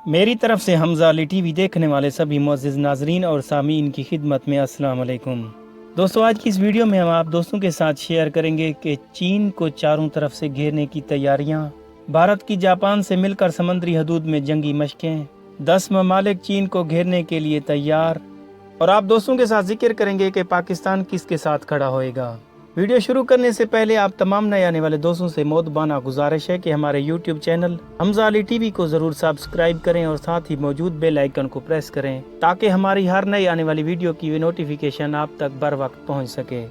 میری طرف سے حمزہ علی ٹی وی دیکھنے والے سبھی معزز ناظرین اور سامعین کی خدمت میں السلام علیکم۔ دوستو، آج کی اس ویڈیو میں ہم آپ دوستوں کے ساتھ شیئر کریں گے کہ چین کو چاروں طرف سے گھیرنے کی تیاریاں، بھارت کی جاپان سے مل کر سمندری حدود میں جنگی مشقیں، 10 ممالک چین کو گھیرنے کے لیے تیار، اور آپ دوستوں کے ساتھ ذکر کریں گے کہ پاکستان کس کے ساتھ کھڑا ہوئے گا۔ ویڈیو شروع کرنے سے پہلے آپ تمام نئے آنے والے دوستوں سے مؤدبانہ گزارش ہے کہ ہمارے YouTube channel Hamza Ali T V کو ضرور سبسکرائب کریں اور ساتھ ہی موجود بیل آئیکن کو پریس کریں تاکہ ہماری ہر نئی آنے والی ویڈیو کی نوٹیفیکیشن آپ تک بر وقت پہنچ سکے۔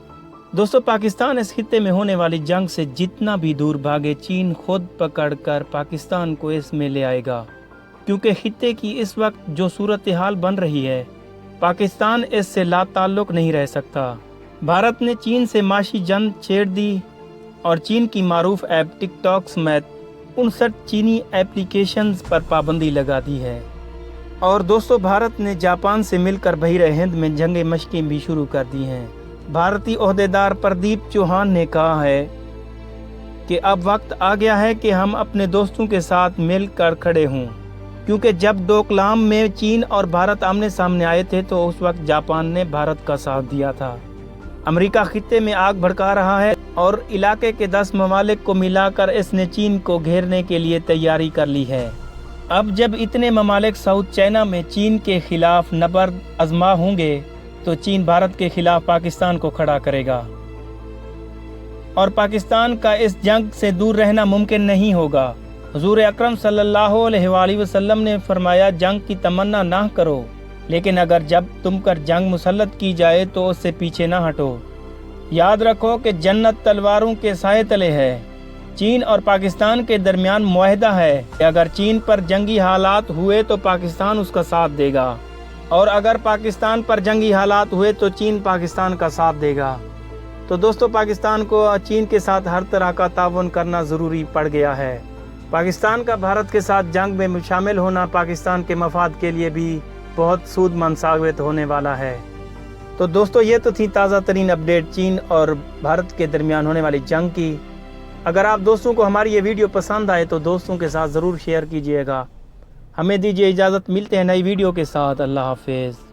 دوستو، پاکستان اس خطے میں ہونے والی جنگ سے جتنا بھی دور بھاگے، چین خود پکڑ کر پاکستان کو اس میں لے آئے گا، کیونکہ خطے کی اس وقت جو صورتحال بن رہی ہے، پاکستان اس سے لا تعلق نہیں رہ سکتا۔ بھارت نے چین سے معاشی جنگ چھیڑ دی اور چین کی معروف ایپ ٹک ٹاک سمیت 59 چینی ایپلیکیشنز پر پابندی لگا دی ہے۔ اور دوستو، بھارت نے جاپان سے مل کر بحیرہ ہند میں جنگ مشقیں بھی شروع کر دی ہیں۔ بھارتی عہدیدار پردیپ چوہان نے کہا ہے کہ اب وقت آ گیا ہے کہ ہم اپنے دوستوں کے ساتھ مل کر کھڑے ہوں، کیونکہ جب ڈوکلام میں چین اور بھارت آمنے سامنے آئے تھے تو اس وقت جاپان نے بھارت کا ساتھ دیا تھا۔ امریکہ خطے میں آگ بھڑکا رہا ہے اور علاقے کے 10 ممالک کو ملا کر اس نے چین کو گھیرنے کے لیے تیاری کر لی ہے۔ اب جب اتنے ممالک ساؤتھ چائنا میں چین کے خلاف نبرد آزما ہوں گے تو چین بھارت کے خلاف پاکستان کو کھڑا کرے گا، اور پاکستان کا اس جنگ سے دور رہنا ممکن نہیں ہوگا۔ حضور اکرم صلی اللہ علیہ وآلہ وسلم نے فرمایا، جنگ کی تمنا نہ کرو، لیکن اگر جب تم پر جنگ مسلط کی جائے تو اس سے پیچھے نہ ہٹو۔ یاد رکھو کہ جنت تلواروں کے سائے تلے ہے۔ چین اور پاکستان کے درمیان معاہدہ ہے کہ اگر چین پر جنگی حالات ہوئے تو پاکستان اس کا ساتھ دے گا، اور اگر پاکستان پر جنگی حالات ہوئے تو چین پاکستان کا ساتھ دے گا۔ تو دوستو، پاکستان کو چین کے ساتھ ہر طرح کا تعاون کرنا ضروری پڑ گیا ہے۔ پاکستان کا بھارت کے ساتھ جنگ میں شامل ہونا پاکستان کے مفاد کے لیے بھی بہت سود مند ثابت ہونے والا ہے۔ تو دوستو، یہ تو تھی تازہ ترین اپڈیٹ چین اور بھارت کے درمیان ہونے والی جنگ کی۔ اگر آپ دوستوں کو ہماری یہ ویڈیو پسند آئے تو دوستوں کے ساتھ ضرور شیئر کیجیے گا۔ ہمیں دیجیے اجازت، ملتے ہیں نئی ویڈیو کے ساتھ۔ اللہ حافظ۔